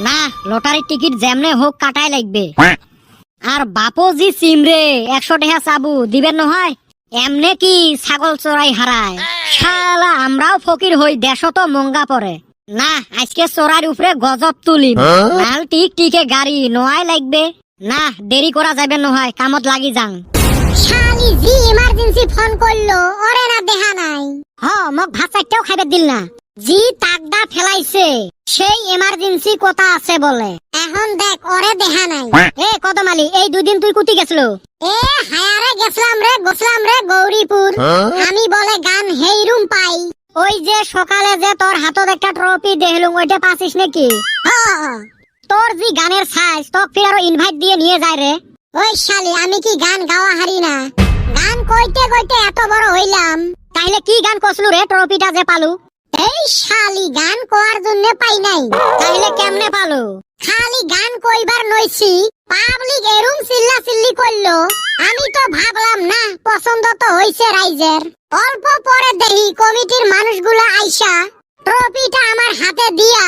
না, লটারির টিকিট যেমনে হোক কাটাই লাগবে। আর বাপো জি সিমরে 100 টাকা চাবু দিবেন নহয়, এমনে কি ছাগল চড়াই হারায়। শালা আমরাও ফকির হই, দেশও তো মঙ্গা পড়ে। না, আজকে চড়ার উপরে গজব তুলিম। নাল টিক টিকে গাড়ি নোয়াই লাগবে। না, দেরি করা যাবে নহয়, কামত লাগি যাং। শালি জি ইমার্জেন্সি ফোন করলো, ওরে না দেখা নাই। মোক ভাত চারটাও খাইবে দিল না। জি তাকদা ফেলাইছে, সেই ইমার্জেন্সি কথা আছে বলে। এখন দেখ ওরে দেখা নাই। এ কদমালি, এই 2 দিন তুই কুতি গেছলো? এ হায়ারে গেছলাম রে গৌরীপুর। আমি বলে গান হেই রুম পাই। ওই যে সকালে যে তোর হাতত একটা ট্রফি দেখলুম, ওইটা পাছিস নাকি? তোর যে গানের সাইজ, তোক ফির আরো ইনভাইট দিয়ে নিয়ে যায় রে। ওই শালি, আমি কি গান গাওয়া হারি না? গান কইতে কইতে এত বড় হইলাম। তাইলে কি গান কসলু রে ট্রফিটা যে পালু? এই শালি, গান কোয়ার জন্য পাই নাই। তাইলে কেমনে পালু? খালি গান কইবার নইছি, পাবলিক এরুম চিল্লা চিল্লি করলো। আমি তো ভাবলাম না, পছন্দ তো হইছে রাইজের। অল্প পরে দেখি কমিটির মানুষগুলো আইসা ট্রফিটা আমার হাতে দিয়া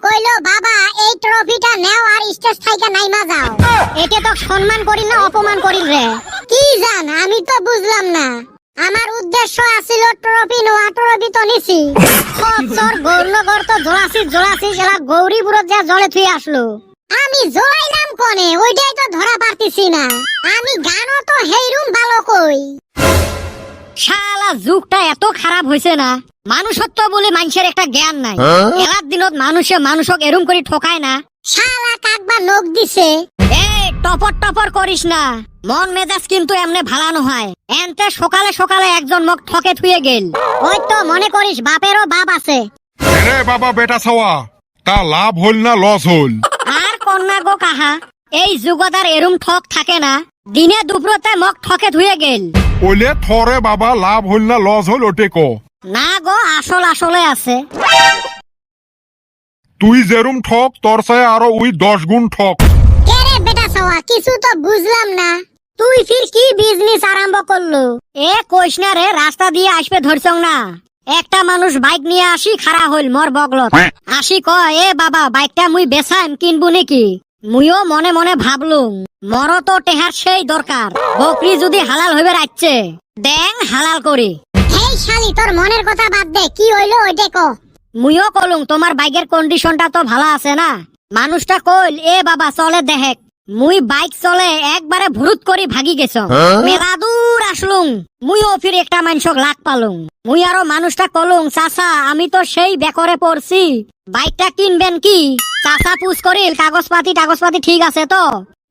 কইলো, বাবা এই ট্রফিটা নেও আর স্টেজ থেকে নাইমা যাও। এটা তো সম্মান করিল না অপমান করিল রে? কি জান, আমি তো বুঝলাম না। আমার উদ্দেশ্য আছিল ট্রফি নেওয়া, ট্রফি তো নিছি। তোর গৌরনগর তো জোড়াছি এলা গৌরীপুরত যা জলে থুই আসলো। আমি জড়াইলাম কোনে, ওইটাই তো ধরা পারতেছি না। আমি গানও তো হেইরুম ভালো কই। শালা যুগটা এত খারাপ হইছে না, মানুষত্ব বলে মানুষের একটা জ্ঞান নাই। এলার দিনত মানুষক এরুম করে ঠকায় না। শালা কাকবা নখ দিছে। টপর করিস না, মন মেজাজ কিন্তু এমনে ভালানো হয়। এনতে সকালে সকালে একজন মোক ঠকে থুয়ে গেল। ওই তো মনে করিস বাপেরও বাপ আছে। রে বাবা বেটা ছাওয়া, তা লাভ হল না লস হল? আর কন্যা গো কাহা, এই যুগত আর এরুম ঠক থাকে না। দিনে দুপুরতে মোক ঠকে থুয়ে গেল। ওলে থরে বাবা, লাভ হল না লস হল ওটে ক। না গো, আসলে আছে। তুই যেরুম ঠক, তোর সাথে আরো ওই 10 গুণ ঠক। কেরে বেটা ছাওয়া, কিছু তো বুঝলাম না। তুই ফির কি বিজনেস আরম্ভ করলো? এ কইস না রে, রাস্তা দিয়ে আসবে ধরছং না। একটা মানুষ বাইক নিয়ে আসি খাড়া হইল মোর বগলত। আসি কয়, এ বাবা বাইকটা মুই বেচাইম, কিনবো নাকি? মুইও মনে মনে ভাবলুম, মর তো টেহার সেই দরকার। বকরি যদি হালাল হইবে রাখছে, দেং হালাল করি। এই শালি, তোর মনের কথা বাদ দে, কি হইলো ওইটা ক। মুইও কলুম, তোমার বাইকের কন্ডিশনটা তো ভালো আছে না? মানুষটা কইল, এ বাবা চলে দেহেক। মুই বাইক চলে একবারে ভুরুত করি ভাগি গেছ। মেলা দূর আসলুম, মুইও ফির একটা মানুষক লাগ পালুম। মুই আরো মানুষটা কলুম, চাচা আমি তো সেই বেকরে পড়ছি, বাইকটা কিনবেন কি? চাচা পুছ করিল, কাগজপাতি ঠিক আছে তো?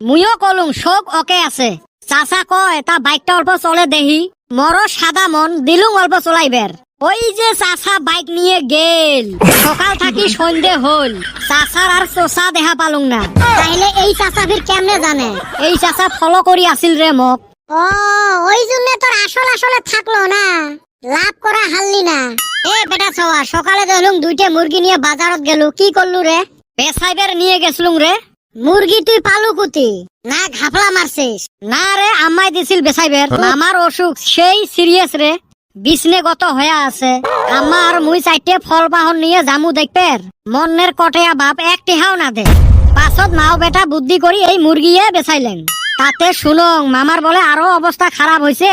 মুইও কলুম সব ওকে আছে। চাচা কয়, তা বাইকটা অল্প চলে দেহি। মরো সাদা মন দিলুম অল্প চলাইবের। ওই যে চাচা বাইক নিয়ে গেল, সকাল থাকি সন্ধে হল, চাচার আর চোষা দেখা পালুম না। তাইলে এই চাচা ফির কেমনে জানে? এই চাচা ফলো করি আসিল রে মোক। ও, ওই জন্য তোর আসলে থাকলো না, লাভ করা হারলি না। এ বেটা ছাওয়া, সকালে দেখলুম 2টে মুরগি নিয়ে বাজারত গেলু, কি করলু রে? বেসাইবের নিয়ে গেছলুম রে। মুরগি তুই পালু কুতি? না ঘাপলা মারছিস? না রে, আম্মাই দিছিল বেসাইবের। আমার অসুখ সেই সিরিয়াস রে, বিষ্ণেগত হয়ে আছে। আমার মুই 4টে ফল বাহন নিয়ে জামু দেখবের, মনের কটেয়া বাপ 1 টেহাও না দে। পাছত মাও বেটা বুদ্ধি করি এই মুরগিয়ে বেচাইলেন। তাতে শুনং মামার বলে আরো অবস্থা খারাপ হয়েছে,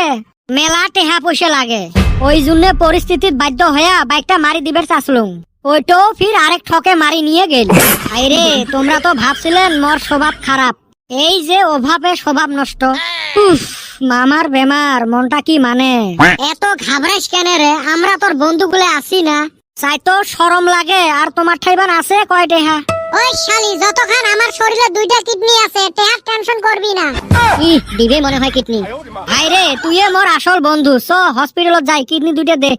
মেলা টেহা পয়সা লাগে। ওই জন্য পরিস্থিতির বাধ্য হইয়া বাইকটা মারি দিবের চাচ্লুম। ওইটাও ফির আরেক ঠকে মারি নিয়ে গেল। আইরে, তোমরা তো ভাবছিলেন মোর স্বভাব খারাপ, এই যে অভাবে স্বভাব নষ্ট। উফ, মামার বেমার, মনটা কি মানে। এত ঘাবড়াইস কেন রে? আমরা তোর বন্ধুগুলো আছি না? চাই তো শরম লাগে। আর তোমার ঠাইবান আছে কয় টেহা? ওই শালি, যতক্ষণ আমার শরীরে 2টা কিডনি আছে, টেহার টেনশন করবি না। দিবে মনে হয় কিডনি। আইরে, তুই মোর আসল বন্ধু, চ হসপিটালত যাই, কিডনি 2টা দে।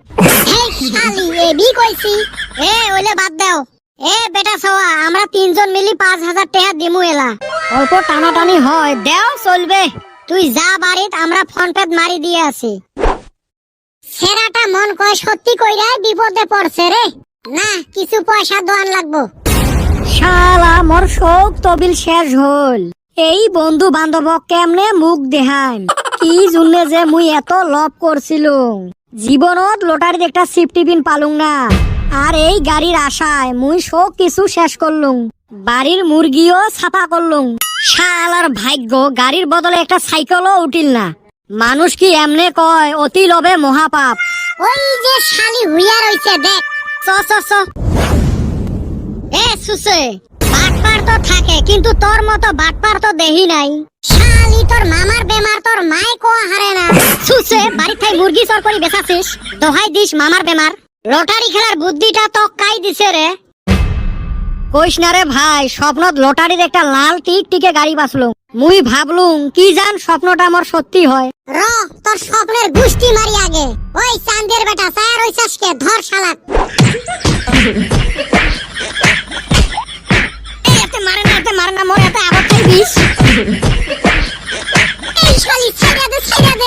এই শালি, এবি কইছি। এ ওইলে বাদ দাও। এ বেটা ছাওয়া, আমরা 3জন মিলি 5000 টাকা দিমু এলা। অল্প টানাটানি হয়, দেও চলবে। তুই যা বাড়িত, আমরা ফোন পে মারি দিয়ে আছি। সেরাটা মন কয় সত্যি কইরা বিপদে পড়ছে রে। না, কিছু পয়সা দোয়ান লাগবো। শালা মোর শোক তবিল শেষ হল। এই বন্ধু বান্ধব কেমনে মুখ দেখান, কি জন্য যে মুই এত লভ করছিল। জীবনত লটারিত একটা সিফটি পিন পালুং না। আর এই গাড়ির আশায় মুই সব কিছু শেষ করলুম, বাড়ির মুরগিও ছাপা করলুম। শালার ভাগ্য, গাড়ির বদলে একটা সাইকেলও উঠিল না। মানুষ কি এমনে কয় অতি লোভে মহাপাপ। ওই যে শালি হুইয়া রইছে দেখ। চ চ চ। এ সুসে, বাটপার তো থাকে কিন্তু তোর মতো বাটপার তো দেহি নাই। শালি তোর মামার বেমার তোর মায় কোয়া হারে না। সুসে, বাড়ি থাই মুরগি চর করে বেচাছিস, দোহাই দিস মামার বেমার। লটারি খেলার বুদ্ধিটা তো কাই দিছে রে। কইস না রে ভাই, স্বপ্নত লটারির একটা লাল টিকটিকে গাড়ি বাঁচলুম। মুই ভাবলুম কি জান স্বপ্নটা আমার সত্যি হয়। র তোর স্বপ্নের গুষ্টি মারি আগে। ওই চান্দের বেটা চায়া রইছাস কে, ধর শালাক। এতে মারে না মোর, এতে আবার চাই বিষ। এই শালি ছেড়ে দে ছেড়ে দে।